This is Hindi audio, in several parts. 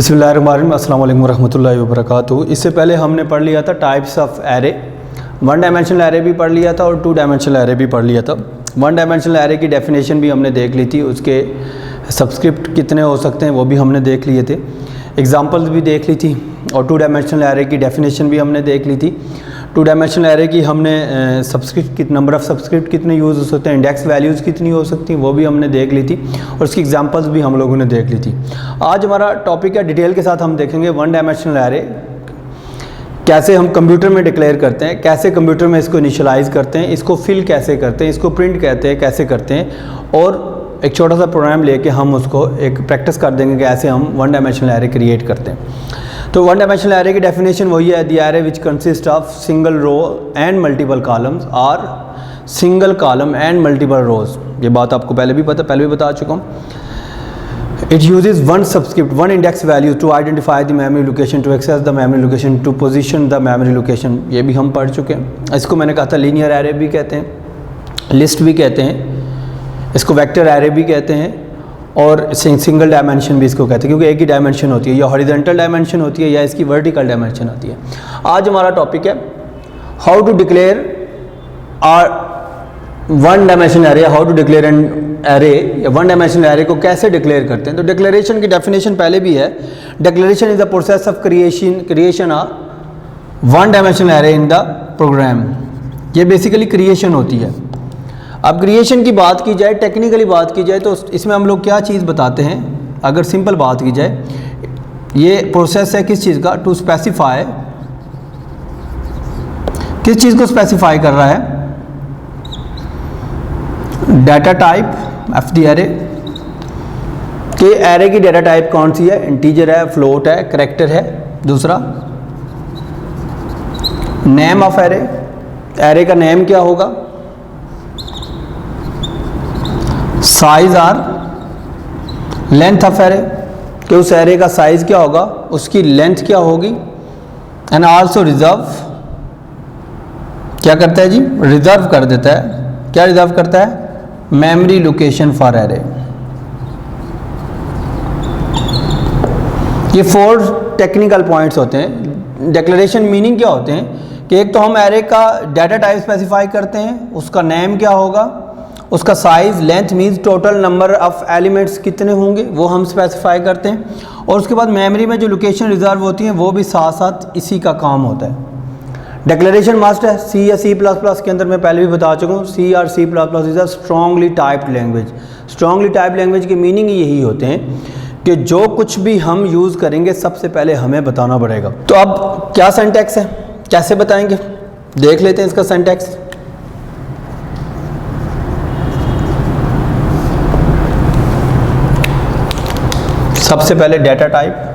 बिस्मिल्लाहिर्रहमानिर्रहीम, अस्सलाम वालेकुम रहमतुल्लाहि व बरकातुहू। इससे पहले हमने पढ़ लिया था types of array. One dimensional array भी पढ़ लिया था और टू डायमेंशनल एरे भी पढ़ लिया था। वन डायमेंशनल एरे की डेफिनेशन भी हमने देख ली थी, उसके सबस्क्रिप्ट कितने हो सकते हैं वो भी हमने देख लिए थे, एग्जांपल्स भी देख ली थी, और टू डायमेंशनल एरे की डेफिनेशन भी हमने देख ली थी। टू डायमेंशनल एरे की हमने सबस्क्रिप्ट नंबर ऑफ़ सबस्क्रिप्ट कितने यूज़ हो सकते हैं, इंडेक्स वैल्यूज़ कितनी हो सकती हैं, वो भी हमने देख ली थी, और उसकी एग्जांपल्स भी हम लोगों ने देख ली थी। आज हमारा टॉपिक है, डिटेल के साथ हम देखेंगे वन डायमेंशनल एरे कैसे हम कंप्यूटर में डिक्लेयर करते हैं, कैसे कंप्यूटर में इसको इनिशियलाइज़ करते हैं, इसको फिल कैसे करते हैं, इसको प्रिंट कहते हैं कैसे करते हैं, और एक छोटा सा प्रोग्राम लेके हम उसको एक प्रैक्टिस कर देंगे कि ऐसे हम वन डायमेंशनल एरे क्रिएट करते हैं। तो वन डायमेंशनल एरे की डेफिनेशन वही है, the array which consist of single row and multiple columns और single column and multiple rows. ये बात आपको पहले भी बता चुका हूँ। It uses one subscript one index value to identify the memory location, to access the memory location, to position the memory location. ये भी हम पढ़ चुके हैं। इसको मैंने कहा था लीनियर एरे भी कहते हैं, लिस्ट भी कहते हैं, इसको वेक्टर एरे भी कहते हैं, और सिंगल डायमेंशन भी इसको कहते हैं, क्योंकि एक ही डायमेंशन होती है, या हॉरिजॉन्टल डायमेंशन होती है या इसकी वर्टिकल डायमेंशन होती है। आज हमारा टॉपिक है how to declare one dimensional array, how to declare an array, या वन डायमेंशनल एरे को कैसे डिक्लेयर करते हैं। तो डिक्लेरेशन की डेफिनेशन पहले भी है, declaration is the process of creation of one dimensional array in the program. ये बेसिकली क्रिएशन होती है। अब क्रिएशन की बात की जाए, टेक्निकली बात की जाए, तो इसमें हम लोग क्या चीज़ बताते हैं। अगर सिंपल बात की जाए, ये प्रोसेस है किस चीज़ का, टू स्पेसिफाई, किस चीज़ को स्पेसिफाई कर रहा है, data type of the array, कि एरे की डाटा टाइप कौन सी है, इंटीजर है, फ्लोट है, कैरेक्टर है। दूसरा नेम ऑफ एरे, एरे का नेम क्या होगा, size or length of array, कि उस एरे का साइज क्या होगा, उसकी लेंथ क्या होगी। एंड आल्सो रिजर्व, क्या करता है जी, रिजर्व कर देता है। क्या रिजर्व करता है, मेमोरी लोकेशन फॉर एरे। ये 4 टेक्निकल पॉइंट्स होते हैं। डिक्लेरेशन मीनिंग क्या होते हैं कि एक तो हम एरे का डाटा टाइप स्पेसिफाई करते हैं, उसका नेम क्या होगा, उसका size, length means total number of elements कितने होंगे वो हम स्पेसिफाई करते हैं, और उसके बाद मेमोरी में जो लोकेशन रिजर्व होती हैं वो भी साथ साथ इसी का काम होता है। डिक्लेरेशन मस्ट है। सी या C++ के अंदर मैं पहले भी बता चुका हूँ, C और C++ is a strongly typed language. Strongly typed language के मीनिंग यही होते हैं कि जो कुछ भी हम यूज़ करेंगे सबसे पहले हमें बताना पड़ेगा। तो अब क्या सिंटैक्स है, कैसे बताएंगे, देख लेते हैं इसका सिंटैक्स। सबसे पहले data type,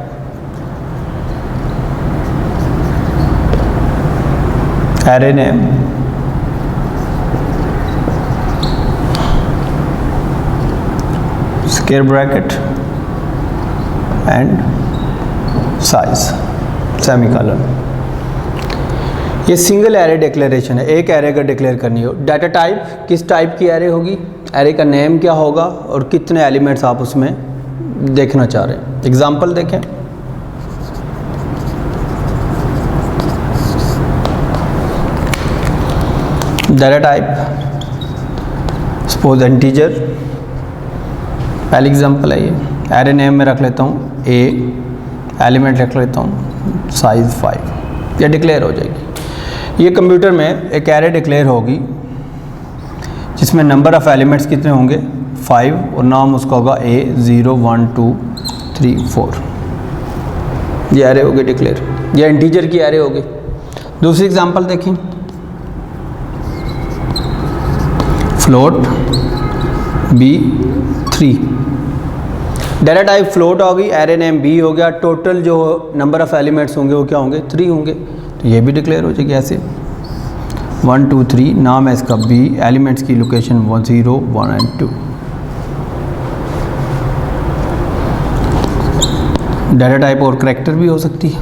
array name, square bracket and size, semicolon. ये सिंगल एरे डिक्लेरेशन है, एक एरे का डिक्लेयर करनी हो। डाटा टाइप, किस टाइप की एरे होगी, एरे का नेम क्या होगा, और कितने एलिमेंट्स आप उसमें देखना चाह रहे हैं। एग्जाम्पल देखें, डाटा टाइप सपोज इंटीजर, पहली एग्जाम्पल है ये। एरे नेम में रख लेता हूँ A, एलिमेंट रख लेता हूँ साइज 5, ये डिक्लेयर हो जाएगी। ये कंप्यूटर में एक एरे डिक्लेयर होगी जिसमें नंबर ऑफ़ एलिमेंट्स कितने होंगे 5, और नाम उसका होगा A 0 1 2 3 4। ये एरे होगी डिक्लेयर, ये इंटीजर की एरे होगी। दूसरी एग्जांपल देखें, float B3, data type float होगी, एरे नेम B हो गया, टोटल जो नंबर ऑफ़ एलिमेंट्स होंगे वो क्या होंगे 3 होंगे, तो ये भी डिक्लेयर हो जाएगी ऐसे 1 2 3, नाम है इसका B, एलिमेंट्स की लोकेशन 0 1 एंड 2। डाटा टाइप और करैक्टर भी हो सकती है।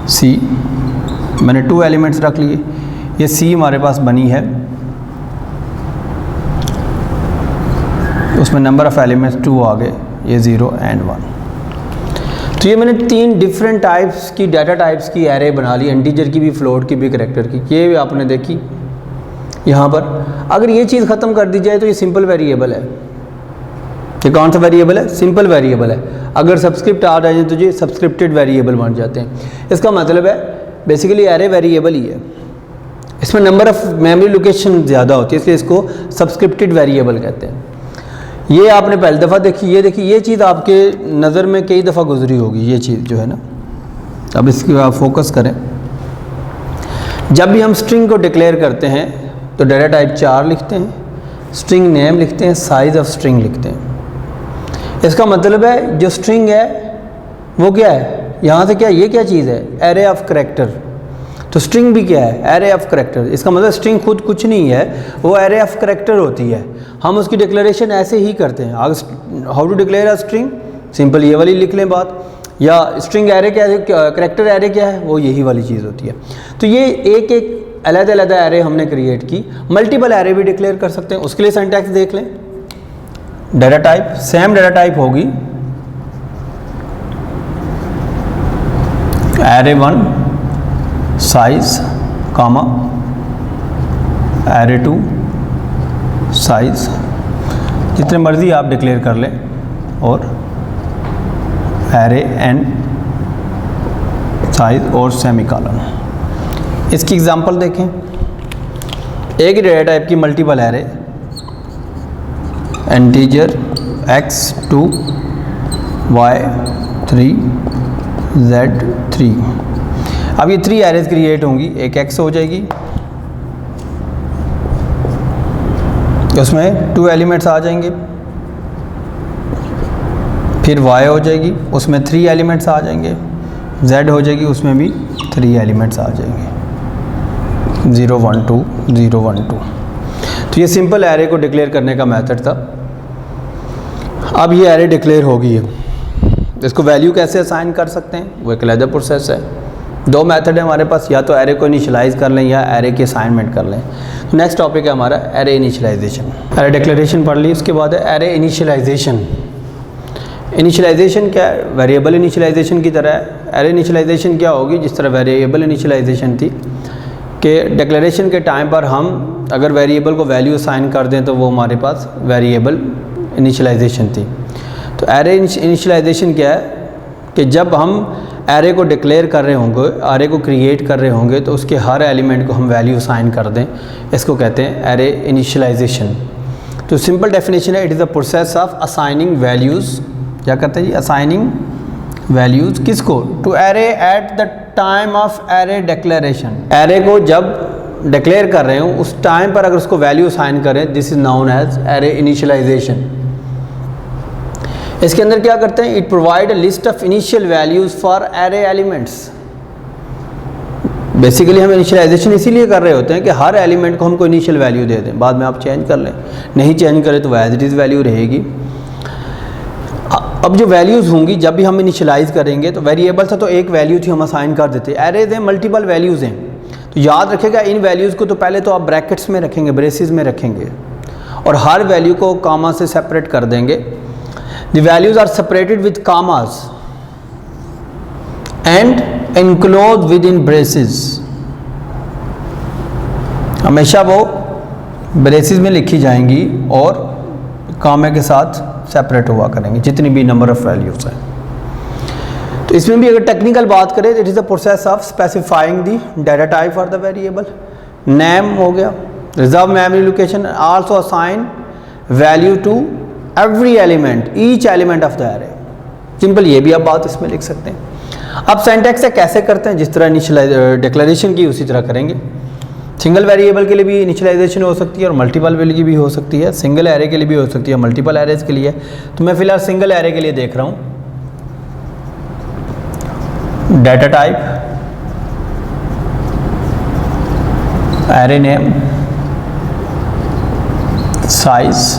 C, मैंने 2 एलिमेंट्स रख लिए, ये C हमारे पास बनी है, उसमें नंबर ऑफ़ एलिमेंट्स 2 आ गए, ये 0 एंड 1। तो ये मैंने 3 डिफरेंट टाइप्स की डाटा टाइप्स की एरे बना ली, इंटीजर की भी, फ्लोट की भी, करैक्टर की। ये भी आपने देखी यहाँ पर। अगर ये चीज़ ख़त्म कर दी जाए तो ये सिंपल वेरिएबल है। ये कौन सा वेरिएबल है? सिंपल वेरिएबल है। अगर सब्सक्रिप्ट आ जाए तो ये सब्सक्रिप्टेड वेरिएबल बन जाते हैं। इसका मतलब है बेसिकली एरे वेरिएबल ही है, इसमें नंबर ऑफ मेमोरी लोकेशन ज़्यादा होती है, इसलिए इसको सब्सक्रिप्टेड वेरिएबल कहते हैं। ये आपने पहली दफ़ा देखी, ये देखिए, ये चीज़ आपके नज़र में कई दफ़ा गुजरी होगी, ये चीज़ जो है ना। अब इसकी आप फोकस करें। जब भी हम स्ट्रिंग को डिक्लेयर करते हैं तो डाटा टाइप 4 लिखते हैं, स्ट्रिंग नेम लिखते हैं, साइज़ ऑफ स्ट्रिंग लिखते हैं। इसका मतलब है जो स्ट्रिंग है वो क्या है, यहाँ से क्या, ये क्या चीज़ है, एरे ऑफ करैक्टर। तो स्ट्रिंग भी क्या है, एरे ऑफ करैक्टर। इसका मतलब स्ट्रिंग खुद कुछ नहीं है, वो एरे ऑफ करैक्टर होती है। हम उसकी डिक्लेरेशन ऐसे ही करते हैं। How to declare a string, simple ये वाली लिख लें बात। या स्ट्रिंग एरे क्या है, करैक्टर एरे क्या है, वो यही वाली चीज़ होती है। तो ये एक एक अलग-अलग एरे हमने क्रिएट की। मल्टीपल एरे भी डिक्लेयर कर सकते हैं, उसके लिए सिंटैक्स देख लें। Data type, same data type होगी एरे 1 साइज कामा एरे 2 साइज, जितने मर्जी आप डिक्लेयर कर लें, और एरे n साइज और सेमीकोलन। इसकी एग्जांपल देखें। एक ही डाटा टाइप की multiple array, integer x2 y3 z3। अब ये 3 एरेज क्रिएट होंगी। एक x हो जाएगी, उसमें 2 एलिमेंट्स आ जाएंगे। फिर y हो जाएगी, उसमें 3 एलिमेंट्स आ जाएंगे। z हो जाएगी, उसमें भी 3 एलिमेंट्स आ जाएंगे, 0 1 2 0 1 2। तो ये सिंपल एरे को डिक्लेयर करने का मेथड था। अब ये एरे डिक्लेयर हो गई है, इसको वैल्यू कैसे असाइन कर सकते हैं, वो एक अलग प्रोसेस है। 2 मेथड है हमारे पास, या तो एरे को इनिशियलाइज कर लें या एरे की असाइनमेंट कर लें। तो नेक्स्ट टॉपिक है हमारा एरे इनिशियलाइजेशन। एरे डिक्लेरेशन पढ़ ली, उसके बाद है एरे इनिशियलाइजेशन। इनिशियलाइजेशन क्या है, वेरिएबल इनिशियलाइजेशन की तरह है। एरे इनिशियलाइजेशन क्या होगी, जिस तरह वेरिएबल इनिशियलाइजेशन थी कि डिक्लेरेशन के टाइम पर हम अगर वेरिएबल को वैल्यू असाइन कर दें तो वो हमारे पास वेरिएबल इनिशियलाइजेशन थी। तो एरे इनिशियलाइजेशन क्या है कि जब हम एरे को डिक्लेयर कर रहे होंगे, एरे को क्रिएट कर रहे होंगे, तो उसके हर एलिमेंट को हम वैल्यू असाइन कर दें, इसको कहते हैं एरे इनिशियलाइजेशन। तो सिंपल डेफिनेशन है, it is the process of assigning values. क्या कहते हैं जी, असाइनिंग वैल्यूज़ किसको, to array at the time of array declaration. Array को जब डिक्लेयर कर रहे हो उस टाइम पर अगर उसको वैल्यू असाइन करें, this is known as array initialization. इसके अंदर क्या करते हैं, it provide a list of initial values for array elements. Basically हम इनिशियलाइजेशन इसीलिए कर रहे होते हैं कि हर एलिमेंट को हमको इनिशियल वैल्यू दे दें, बाद में आप चेंज कर लें। नहीं चेंज करें तो एज इट इज़ वैल्यू रहेगी। अब जो वैल्यूज़ होंगी जब भी हम इनिशियलाइज करेंगे, तो वेरिएबल था तो एक वैल्यू थी, हम असाइन कर देते। एरेज हैं, मल्टीपल वैल्यूज़ हैं, तो याद रखेगा इन वैल्यूज़ को तो पहले तो आप ब्रैकेट्स में रखेंगे, ब्रेसेस में रखेंगे, और हर वैल्यू को कामा से सेपरेट कर देंगे। The values are separated with commas and enclosed within braces। हमेशा वो ब्रेसेस में लिखी जाएंगी और कामे के साथ सेपरेट हुआ करेंगे, जितनी भी नंबर ऑफ वैल्यूज हैं। तो इसमें भी अगर टेक्निकल बात करें, it is the process of specifying the data type for the variable. Name हो गया, reserve memory location, also assign value to every element, each element of the array. Simple ये भी आप बात इसमें लिख सकते हैं। अब सिंटैक्स से कैसे करते हैं, जिस तरह इनिशियलाइज डिक्लेरेशन की उसी तरह करेंगे। सिंगल वेरिएबल के लिए भी इनिशियलाइजेशन हो सकती है और मल्टीपल वैल्यू की भी हो सकती है, सिंगल एरे के लिए भी हो सकती है, मल्टीपल एरेज के लिए। तो मैं फिलहाल सिंगल एरे के लिए देख रहा हूँ। Data type, array name, size,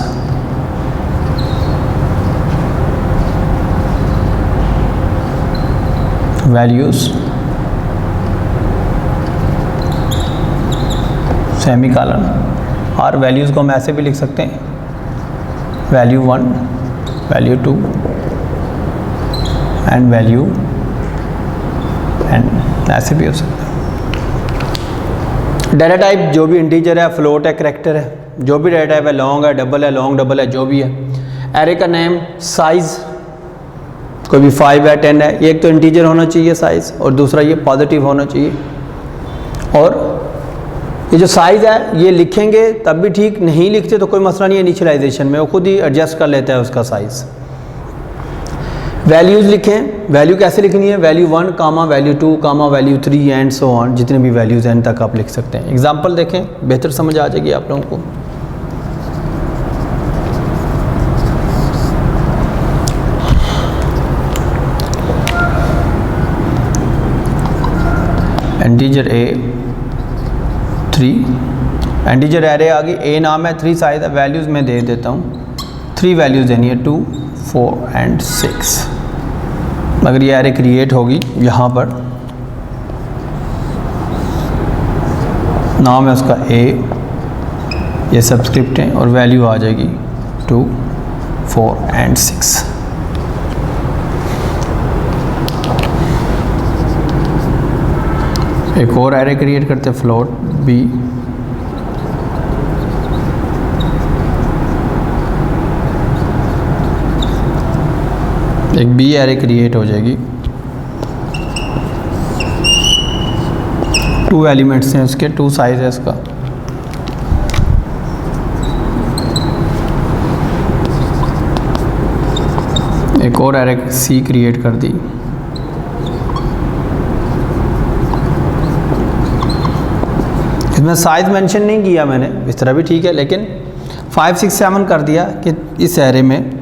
values, semicolon. और वैल्यूज़ को हम ऐसे भी लिख सकते हैं, value 1, value 2, and value and ऐसे भी हो सकता है। डाटा टाइप जो भी इंटीजर है, फ्लोट है, करैक्टर है, जो भी डाटा टाइप है, लॉन्ग है, डबल है, लॉन्ग डबल है, जो भी है। एरे का नेम, साइज़, कोई भी 5 है 10 है, ये एक तो इंटीजर होना चाहिए साइज़, और दूसरा ये पॉजिटिव होना चाहिए। और ये जो साइज़ है ये लिखेंगे तब भी ठीक, नहीं लिखते तो कोई मसला नहीं है, इनिशियलाइजेशन में वो खुद ही एडजस्ट कर लेता है उसका साइज़। वैल्यूज़ लिखें, वैल्यू कैसे लिखनी है, value 1 comma value 2 comma value 3 and so on, जितने भी वैल्यूज़ एंड तक आप लिख सकते हैं। एग्जांपल देखें, बेहतर समझ आ जाएगी आप लोगों को। इंटीजर ए 3, इंटीजर एरे आ गई, ए नाम है, 3 साइज है, वैल्यूज़ मैं दे देता हूँ, 3 वैल्यूज़ देनी है, 2 4 एंड 6। अगर ये एरे क्रिएट होगी, यहाँ पर नाम है उसका ए, ये सबस्क्रिप्ट है, और वैल्यू आ जाएगी 2 4 एंड 6। एक और एरे क्रिएट करते हैं, फ्लोट बी, एक बी एरे क्रिएट हो जाएगी, 2 एलिमेंट्स हैं उसके, 2 साइज है इसका। एक और एरे सी क्रिएट कर दी, इसमें साइज़ मेंशन नहीं किया मैंने, इस तरह भी ठीक है, लेकिन 5 6 7 कर दिया कि इस एरे में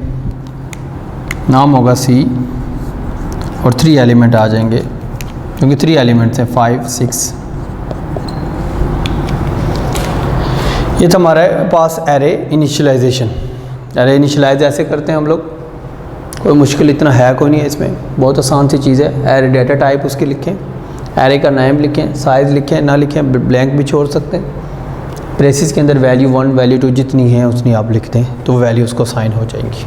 नाम होगा सी और 3 एलिमेंट आ जाएंगे, क्योंकि 3 एलिमेंट्स हैं 5 6। ये तो हमारे पास एरे इनिशियलाइजेशन। एरे इनिशियलाइज ऐसे करते हैं हम लोग, कोई मुश्किल इतना है कोई नहीं है इसमें, बहुत आसान सी चीज़ है। एरे डाटा टाइप उसकी लिखें, एरे का नेम लिखें, साइज़ लिखें, ना लिखें ब्लैंक भी छोड़ सकते हैं। ब्रेसिस के अंदर वैल्यू 1 वैल्यू 2 जितनी है उतनी आप लिख दें तो वैल्यू उसको साइन हो जाएंगी।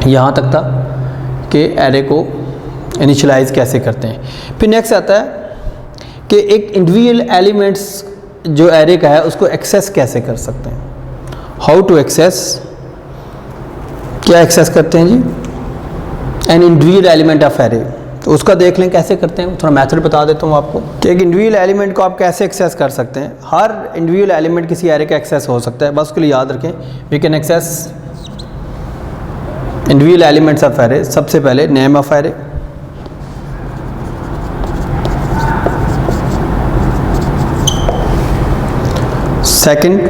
यहाँ तक था कि एरे को इनिशियलाइज कैसे करते हैं। फिर नेक्स्ट आता है कि एक इंडिविजुअल एलिमेंट्स जो एरे का है उसको एक्सेस कैसे कर सकते हैं। हाउ टू एक्सेस, क्या एक्सेस करते हैं जी, an individual element of array. तो उसका देख लें कैसे करते हैं, थोड़ा मेथड बता देता हूँ आपको कि एक इंडिविजुअल एलिमेंट को आप कैसे एक्सेस कर सकते हैं। हर इंडिविजुअल एलिमेंट किसी एरे का एक्सेस हो सकता है, बस उसके लिए याद रखें we can access individual elements of array. सबसे पहले name of array, second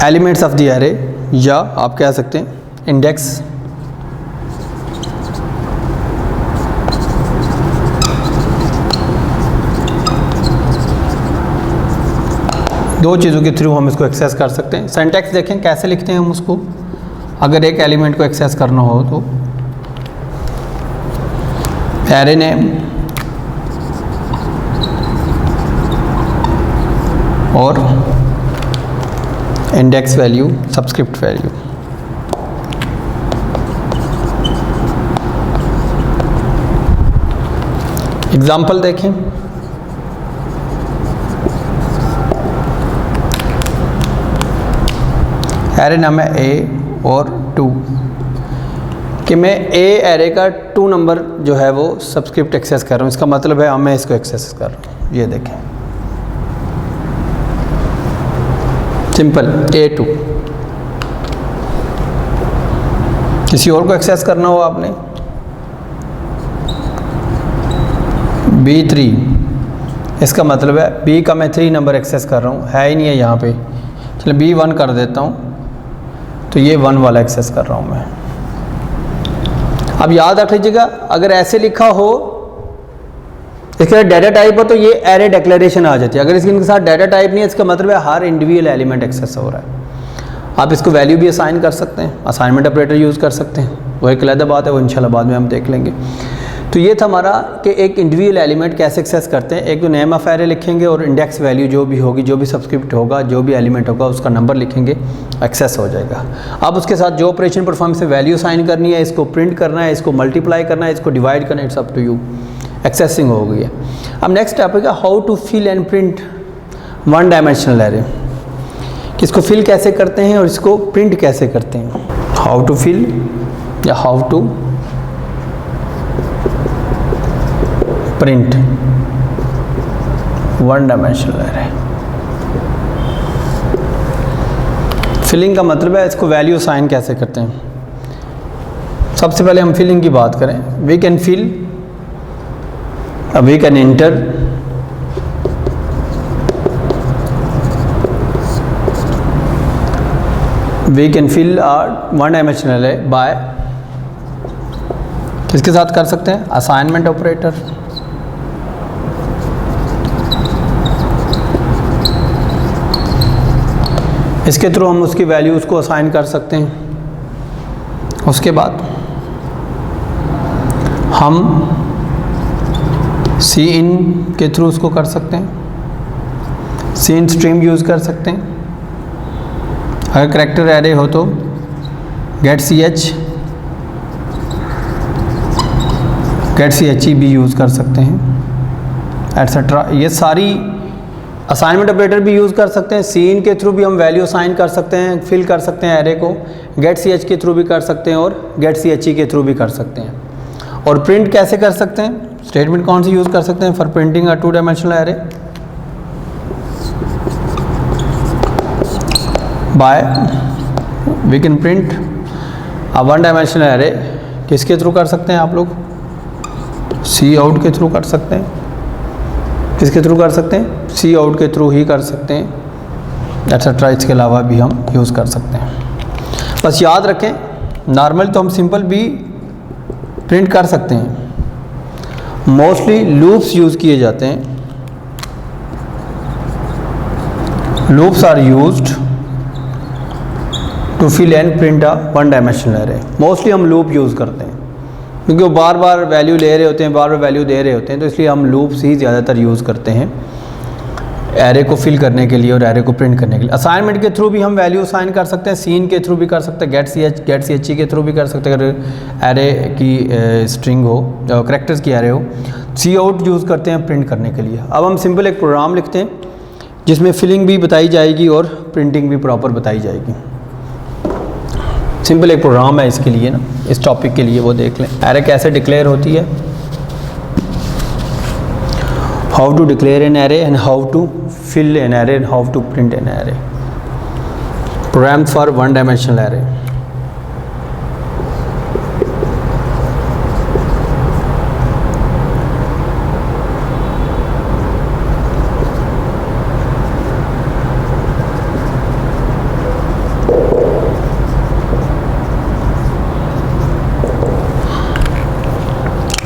elements of the array, या आप कह सकते हैं इंडेक्स, दो चीज़ों के थ्रू हम इसको एक्सेस कर सकते हैं। सिंटैक्स देखें कैसे लिखते हैं हम उसको, अगर एक एलिमेंट को एक्सेस करना हो तो एरे नेम और index value, subscript value. Example देखें, एरे नाम है ए और 2 कि मैं ए एरे का 2 नंबर जो है वो सबस्क्रिप्ट एक्सेस कर रहा हूँ। इसका मतलब है मैं इसको एक्सेस कर रहा हूँ। ये देखें सिंपल A2। किसी और को एक्सेस करना हो आपने, B3, इसका मतलब है B का मैं 3 नंबर एक्सेस कर रहा हूँ, है ही नहीं है यहाँ पे, चलो B1 कर देता हूँ, तो ये 1 वाला एक्सेस कर रहा हूँ मैं। अब याद रख लीजिएगा, अगर ऐसे लिखा हो इसके डाटा टाइप हो तो ये एरे डिक्लेरेशन आ जाती है। अगर इसके साथ डाटा टाइप नहीं है, इसका मतलब है हर इंडिविजुअल एलिमेंट एक्सेस हो रहा है। आप इसको वैल्यू भी असाइन कर सकते हैं, असाइनमेंट ऑपरेटर यूज़ कर सकते हैं, वो एक अलग बात है, वो इंशाल्लाह बाद में हम देख लेंगे। तो ये था हमारा कि एक इंडिविजुअल एलिमेंट कैसे एक्सेस करते हैं। एक तो नेम ऑफ एरे लिखेंगे और इंडेक्स वैल्यू जो भी होगी, जो भी सब्सक्रिप्ट होगा, जो भी एलिमेंट होगा उसका नंबर लिखेंगे, एक्सेस हो जाएगा। अब उसके साथ जो ऑपरेशन परफॉर्म से वैल्यू साइन करनी है, इसको प्रिंट करना है, इसको मल्टीप्लाई करना है, इसको डिवाइड करना है, it's up to you. Accessing हो गई है। अब नेक्स्ट टॉपिक है how to fill and print one dimensional array. इसको फिल कैसे करते हैं और इसको प्रिंट कैसे करते हैं। हाउ टू फिल या how to print one dimensional array. Filling का मतलब है इसको वैल्यू असाइन कैसे करते हैं। सबसे पहले हम फिलिंग की बात करें। We can fill, we can enter we can fill one dimensional array by, किसके साथ कर सकते हैं, असाइनमेंट ऑपरेटर। इसके थ्रू हम उसकी वैल्यूज़ को असाइन कर सकते हैं। उसके बाद हम सी इन के थ्रू उसको कर सकते हैं। सी इन स्ट्रीम यूज़ कर सकते हैं। अगर करैक्टर एरे हो तो गेट सी एच ई भी यूज़ कर सकते हैं, एट्सेट्रा। ये सारी असाइनमेंट ऑपरेटर भी यूज़ कर सकते हैं। सी इन के थ्रू भी हम वैल्यू असाइन कर सकते हैं, फिल कर सकते हैं एरे को। गेट सी एच के थ्रू भी कर सकते हैं और गेट सी एच ई के थ्रू भी कर सकते हैं। और प्रिंट कैसे कर सकते हैं, स्टेटमेंट कौन सी यूज़ कर सकते हैं for printing a two dimensional array. By we can print a one dimensional array. किसके थ्रू कर सकते हैं आप लोग, सी आउट के थ्रू कर सकते हैं। किसके थ्रू कर सकते हैं, सी आउट के थ्रू ही कर सकते हैं, एट्सेट्रा। इसके अलावा भी हम यूज़ कर सकते हैं। बस याद रखें, नॉर्मल तो हम सिंपल भी प्रिंट कर सकते हैं। मोस्टली लूप्स यूज़ किए जाते हैं। Loops are used to fill and print a one dimensional array. Mostly हम लूप यूज़ करते हैं क्योंकि वो बार बार वैल्यू ले रहे होते हैं, बार बार वैल्यू दे रहे होते हैं, तो इसलिए हम लूप्स ही ज़्यादातर यूज़ करते हैं एरे को फिल करने के लिए और एरे को प्रिंट करने के लिए। असाइनमेंट के थ्रू भी हम वैल्यू असाइन कर सकते हैं, सीन के थ्रू भी कर सकते हैं, गेट सी एच ई के थ्रू भी कर सकते हैं अगर एरे की स्ट्रिंग हो, करैक्टर्स की एरे हो। सी आउट यूज़ करते हैं प्रिंट करने के लिए। अब हम सिंपल एक प्रोग्राम लिखते हैं जिसमें फिलिंग भी बताई जाएगी और प्रिंटिंग भी प्रॉपर बताई जाएगी। सिंपल एक प्रोग्राम है इसके लिए ना, इस टॉपिक के लिए, वो देख लें। एरे कैसे डिक्लेयर होती है, how to declare an array and how to fill an array and how to print an array. Program for one dimensional array.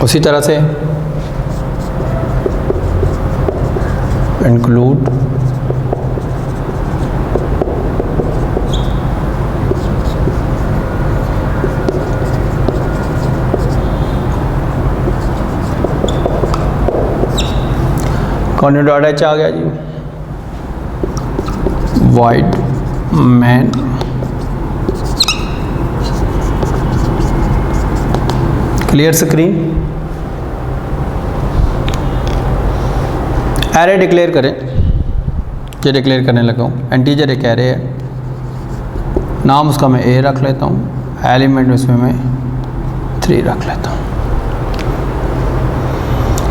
उसी तरह से इंक्लूड .h आ गया जी, void main clear screen. Array declare करें, ये डिक्लेयर करने लगा हूँ। इंटीजर एक एरे है, नाम उसका मैं ए रख लेता हूँ, एलिमेंट इसमें मैं 3 रख लेता हूँ।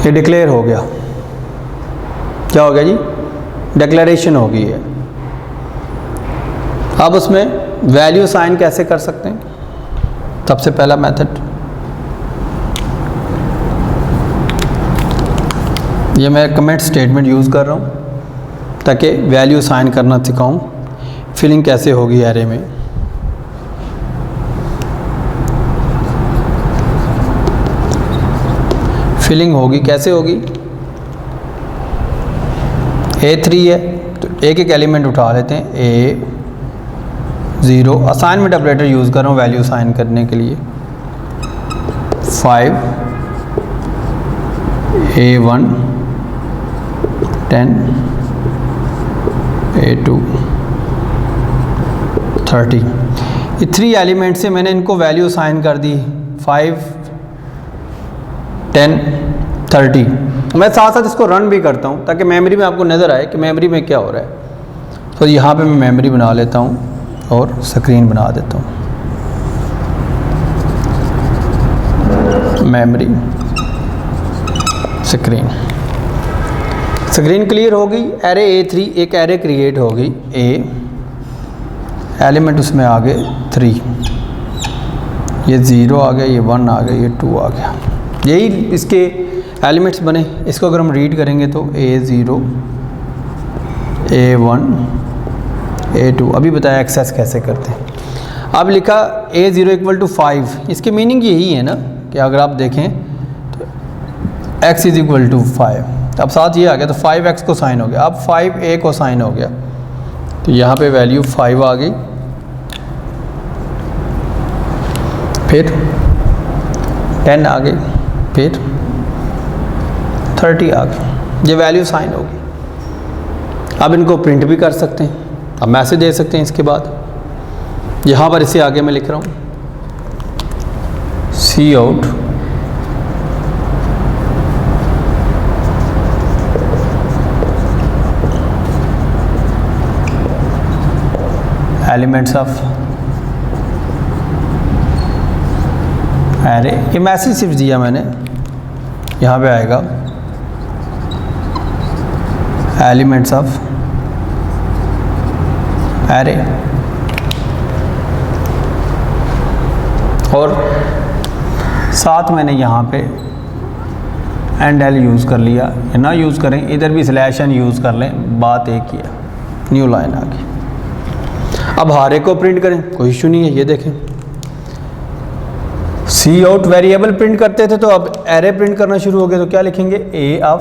ये डिक्लेयर हो गया। क्या हो गया जी, डिक्लेरेशन हो गई है। अब उसमें वैल्यू साइन कैसे कर सकते हैं। सबसे पहला मेथड, ये मैं कमेंट स्टेटमेंट यूज़ कर रहा हूँ ताकि वैल्यू साइन करना सिखाऊं। फिलिंग कैसे होगी एरे में, फिलिंग होगी कैसे होगी। A3 है तो एक एक एलिमेंट उठा लेते हैं, A0। असाइनमेंट ऑपरेटर यूज़ कर रहा हूँ वैल्यू साइन करने के लिए। 5 A1 10, A2 30। ये 3 एलिमेंट से मैंने इनको वैल्यू असाइन कर दी 5, 10, 30। मैं साथ साथ इसको रन भी करता हूँ ताकि मेमोरी में आपको नज़र आए कि मेमोरी में क्या हो रहा है। तो यहाँ पे मैं मेमोरी बना लेता हूँ और स्क्रीन बना देता हूँ। मेमोरी, स्क्रीन क्लियर होगी। एरे A3 एक एरे क्रिएट होगी। A एलिमेंट उसमें आ गए 3, ये 0 आ गया, ये 1 आ गया, ये 2 आ गया। यही इसके एलिमेंट्स बने। इसको अगर हम रीड करेंगे तो A0, A1, A2। अभी बताया एक्सेस कैसे करते हैं। अब लिखा A0 = 5। इसकी मीनिंग यही है ना कि अगर आप देखें तो x = 5। अब साथ ये आ गया तो 5x को साइन हो गया। अब 5a को साइन हो गया तो यहाँ पे वैल्यू 5 आ गई। फिर 10 आ गई, फिर 30 आ गई। ये वैल्यू साइन होगी। अब इनको प्रिंट भी कर सकते हैं। अब मैसेज दे सकते हैं। इसके बाद यहाँ पर इसे आगे मैं लिख रहा हूँ Cout एलिमेंट्स ऑफ एरे। ये मैसेज सिर्फ दिया मैंने। यहाँ पे आएगा एलिमेंट्स ऑफ एरे और साथ मैंने यहाँ पे एंड एल यूज़ कर लिया। ना यूज़ करें, इधर भी /n यूज़ कर लें, बात एक ही है। न्यू लाइन आ गई। अब हारे को प्रिंट करें, कोई इशू नहीं है। ये देखें Cout वेरिएबल प्रिंट करते थे तो अब एरे प्रिंट करना शुरू हो गया। तो क्या लिखेंगे A0।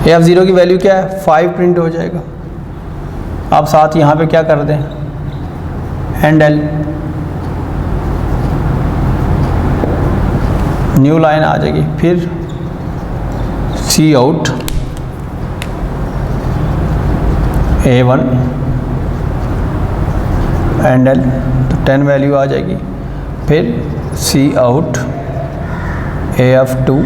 A0 की वैल्यू क्या है 5 प्रिंट हो जाएगा। आप साथ यहाँ पे क्या कर दें एंड एल, न्यू लाइन आ जाएगी। फिर Cout A1 एंड एल, तो 10 वैल्यू आ जाएगी। फिर Cout AF2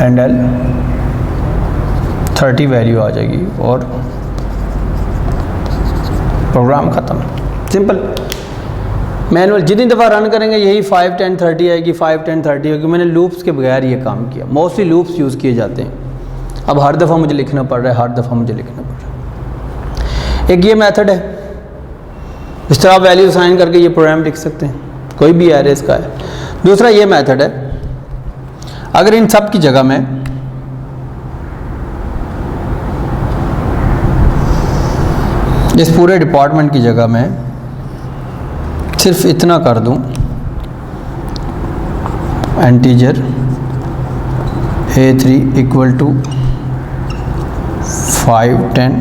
and L, 30 value आ जाएगी और प्रोग्राम ख़त्म। सिंपल मैनुअल जितनी दफ़ा रन करेंगे यही 5, 10, 30 आएगी, 5, 10, 30 होगी। मैंने लूप्स के बगैर ये काम किया। मोस्टली लूप्स यूज़ किए जाते हैं। अब हर दफ़ा मुझे लिखना पड़ रहा है, हर दफ़ा मुझे लिखना पड़ रहा है। एक ये मेथड है, इस तरह आप वैल्यू असाइन करके ये प्रोग्राम लिख सकते हैं। कोई भी एरे इसका है। दूसरा ये मेथड है, अगर इन सब की जगह में इस पूरे डिपार्टमेंट की जगह में सिर्फ इतना कर दूं, इंटीजर A3 = 5, 10,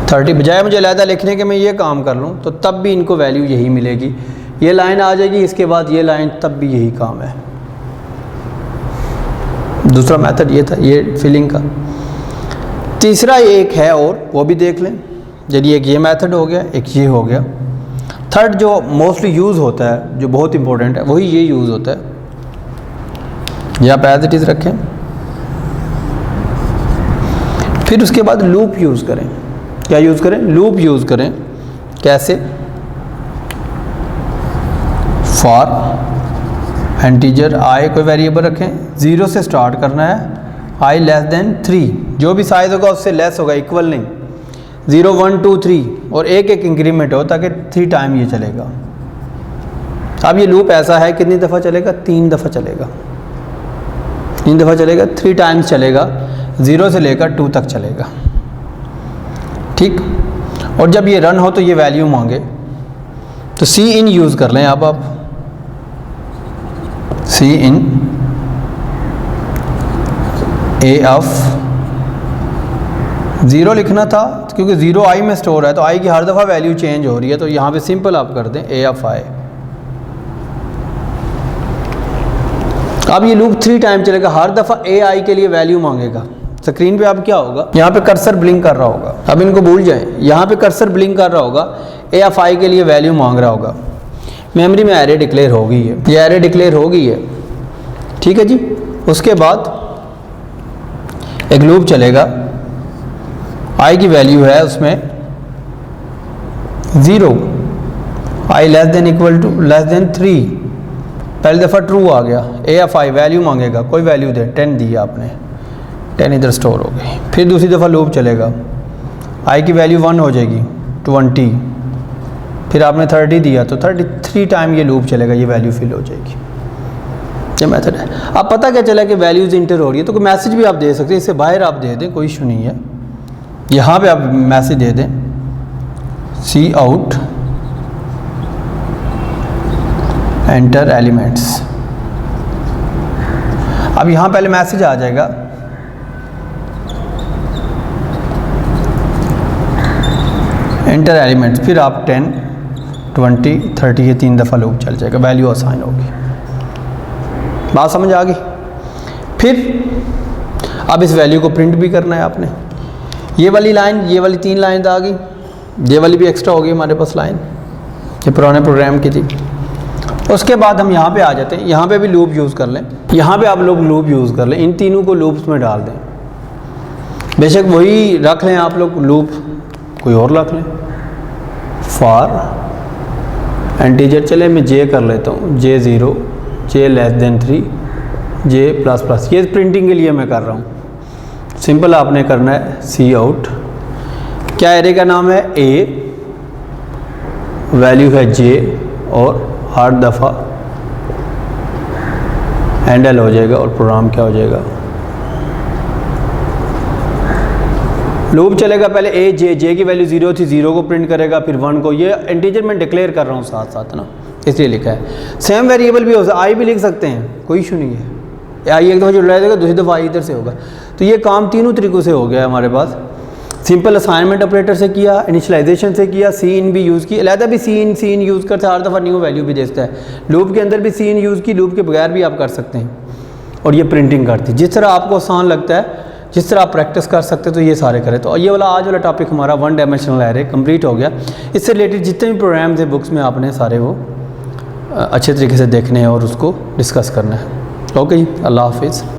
30, बजाय मुझे अलहदा लिखने के मैं ये काम कर लूँ तो तब भी इनको वैल्यू यही मिलेगी। ये लाइन आ जाएगी, इसके बाद ये लाइन, तब भी यही काम है। दूसरा मेथड ये था, ये फिलिंग का। तीसरा एक है और वो भी देख लें। यदि एक ये मेथड हो गया, एक ये हो गया। थर्ड जो मोस्टली यूज़ होता है, जो बहुत इंपॉर्टेंट है, वही ये यूज़ होता है। ये आप एज इट इज़ रखें। फिर उसके बाद लूप यूज़ करें। क्या यूज़ करें? लूप यूज़ करें। कैसे? फॉर इंटीजर आई कोई वेरिएबल रखें, 0 से स्टार्ट करना है, i < 3, जो भी साइज़ होगा उससे लेस होगा, इक्वल नहीं। 0, 1, 2, 3 और एक एक इंक्रीमेंट हो ताकि 3 टाइम ये चलेगा। अब ये लूप ऐसा है, कितनी दफ़ा चलेगा? 3 दफ़ा चलेगा। 3 दफ़ा चलेगा, 3 टाइम्स चलेगा, 0 से लेकर 2 तक चलेगा। ठीक। और जब ये रन हो तो ये वैल्यू मांगे तो cin यूज़ कर लें। अब आप cin A of ज़ीरो लिखना था क्योंकि ज़ीरो आई में स्टोर है, तो आई की हर दफ़ा वैल्यू चेंज हो रही है, तो यहाँ पे सिंपल आप कर दें ए ऑफ आई। अब ये लूप 3 टाइम चलेगा, हर दफ़ा ए आई के लिए वैल्यू मांगेगा। स्क्रीन पे अब क्या होगा, यहाँ पे कर्सर ब्लिंक कर रहा होगा, अब इनको भूल जाएं, यहाँ पे कर्सर ब्लिंक कर रहा होगा, ए ऑफ आई के लिए वैल्यू मांग रहा होगा। मेमोरी में एरे डिक्लेयर हो गई है, ये एरे डिक्लेयर हो गई है, ठीक है जी। उसके बाद एक लूप चलेगा, आई की वैल्यू है उसमें 0, I less than equal to less than 3, पहली दफ़ा ट्रू आ गया, ए ऑफ आई वैल्यू मांगेगा, कोई वैल्यू दे, 10 दी आपने, 10 इधर स्टोर हो गई। फिर दूसरी दफ़ा लूप चलेगा, आई की वैल्यू 1 हो जाएगी, 20, फिर आपने 30 दिया तो 33 टाइम ये लूप चलेगा, ये वैल्यू फिल हो जाएगी। ये मेथड है। अब पता क्या चला कि वैल्यूज़ इंटर हो रही है, तो कोई मैसेज भी आप दे सकते हैं, इससे बाहर आप दे दें, कोई इशू नहीं है। यहाँ पे आप मैसेज दे दें सी आउट एंटर एलिमेंट्स। अब यहाँ पहले मैसेज आ जाएगा एंटर एलिमेंट्स, फिर आप 10, 20, 30 ये 3 दफ़ा लूप चल जाएगा, वैल्यू असाइन होगी। बात समझ आ गई। फिर अब इस वैल्यू को प्रिंट भी करना है आपने। ये वाली लाइन, ये वाली 3 लाइन आ गई, ये वाली भी एक्स्ट्रा हो गई हमारे पास लाइन, ये पुराने प्रोग्राम की थी। उसके बाद हम यहाँ पे आ जाते हैं, यहाँ पे भी लूप यूज़ कर लें, यहाँ पे आप लोग लूप यूज़ कर लें, इन तीनों को लूप्स में डाल दें। बेशक वही रख लें आप लोग लूप, कोई और रख लें। फॉर इंटीजर, चले मैं जे कर लेता हूँ, J0, J less than 3, J++, ये प्रिंटिंग के लिए मैं कर रहा हूँ। सिंपल आपने करना है सी आउट, क्या एरे का नाम है A, वैल्यू है J, और हर दफ़ा हैंडल हो जाएगा और प्रोग्राम क्या हो जाएगा, लूप चलेगा। पहले ए जे की वैल्यू 0 थी, 0 को प्रिंट करेगा, फिर 1 को। ये इंटीजर में डिक्लेयर कर रहा हूँ साथ साथ ना, इसलिए लिखा है। सेम वेरिएबल भी हो सकता है, आई भी लिख सकते हैं, कोई इशू नहीं है। आई एक दफ़ा जुड़ा देगा, दूसरी दफ़ा आई इधर से होगा। तो ये काम तीनों तरीक़ों से हो गया है हमारे पास। सिंपल असाइनमेंट ऑपरेटर से किया, इनिशियलाइजेशन से किया, सी इन भी यूज़ की, अलहदा भी सी इन यूज़ करते हैं, हर दफ़ा न्यू वैल्यू भी देता है। लूप के अंदर भी सी इन यूज़ की, लूप के बगैर भी आप कर सकते हैं, और ये प्रिंटिंग करती है। जिस तरह आपको आसान लगता है, जिस तरह आप प्रैक्टिस कर सकते हैं, तो ये सारे करें। तो ये वाला आज वाला टॉपिक हमारा 1 डायमेंशनल एरे कंप्लीट हो गया। इससे रिलेटेड जितने भी प्रोग्राम्स हैं बुक्स में, आपने सारे वो अच्छे तरीके से देखने हैं और उसको डिस्कस करना है। ओके जी, अल्लाह हाफिज़।